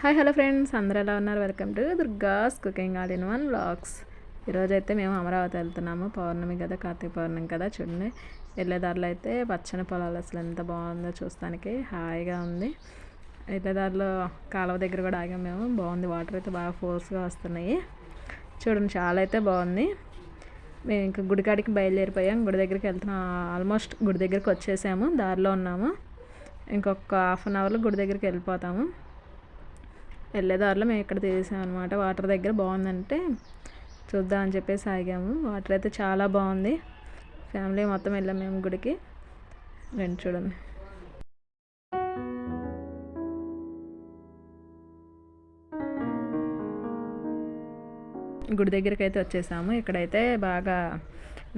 Hi hello friends, అందరూ ఎలా ఉన్నారు? Welcome to దుర్గాస్ cooking all in one vlogs. ఈరోజు అయితే మేము అమరావతి వెళ్తున్నాము. పౌర్ణమి కదా, కార్తీక పౌర్ణమి కదా. చూడండి, వెళ్ళేదారిలో అయితే పచ్చని పొలాలు అసలు ఎంత బాగుందో చూస్తానికి హాయిగా ఉంది. వెళ్ళేదారిలో కాలువ దగ్గర కూడా ఆగాము మేము. బాగుంది, వాటర్ అయితే బాగా ఫోర్స్గా వస్తున్నాయి. చూడండి, చాలా అయితే బాగుంది. మేము ఇంకా గుడికాడికి బయలుదేరిపోయాం. గుడి దగ్గరికి వెళ్తున్నాం. ఆల్మోస్ట్ గుడి దగ్గరికి వచ్చేసాము, దారిలో ఉన్నాము. ఇంకొక హాఫ్ అన్ అవర్లో గుడి దగ్గరికి వెళ్ళిపోతాము. వెళ్ళేదారిలో మేము ఇక్కడ తీసాం అనమాట. వాటర్ దగ్గర బాగుందంటే చూద్దాం అని చెప్పేసి ఆగాము. వాటర్ అయితే చాలా బాగుంది. ఫ్యామిలీ మొత్తం వెళ్ళాం మేము గుడికి. రండి చూడండి. గుడి దగ్గరికి అయితే వచ్చేసాము. ఇక్కడైతే బాగా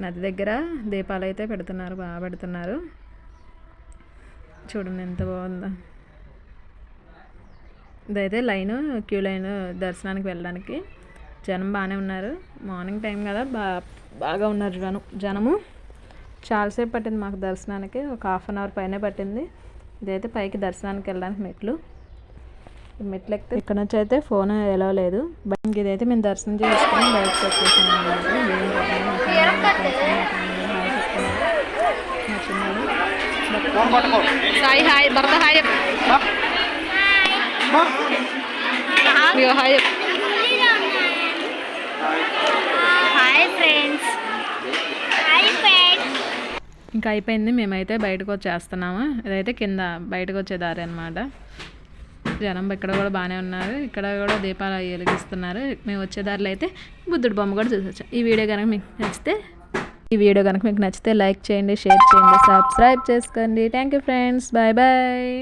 నది దగ్గర దీపాలు అయితే పెడుతున్నారు, బాగా పెడుతున్నారు. చూడండి ఎంత బాగుందో. ఇదైతే లైను, క్యూ లైన్ దర్శనానికి వెళ్ళడానికి. జనం బాగానే ఉన్నారు. మార్నింగ్ టైం కదా, బాగా ఉన్నారు జనము. చాలాసేపు పట్టింది మాకు దర్శనానికి, ఒక హాఫ్ అన్ అవర్ పైనే పట్టింది. ఇదైతే పైకి దర్శనానికి వెళ్ళడానికి మెట్లు. మెట్లు ఎక్కితే ఇక్కడ నుంచి అయితే ఫోన్ ఎలా లేదు. ఇదైతే మేము దర్శనం చేసుకుని బయటకు వచ్చేసాము. హాయ్ హాయ్ భర్త హాయ్ ఇంకా అయిపోయింది. మేమైతే బయటకు వచ్చేస్తున్నాము. ఇదైతే కింద బయటకు వచ్చే దారి అనమాట. జనం ఇక్కడ కూడా బాగానే ఉన్నారు. ఇక్కడ కూడా దీపాలు వెలిగిస్తున్నారు. మేము వచ్చే దారిలో అయితే బుద్ధుడి బొమ్మ కూడా చూసొచ్చాం. ఈ వీడియో కనుక మీకు నచ్చితే లైక్ చేయండి, షేర్ చేయండి, సబ్స్క్రైబ్ చేసుకోండి. Thank you friends, bye bye.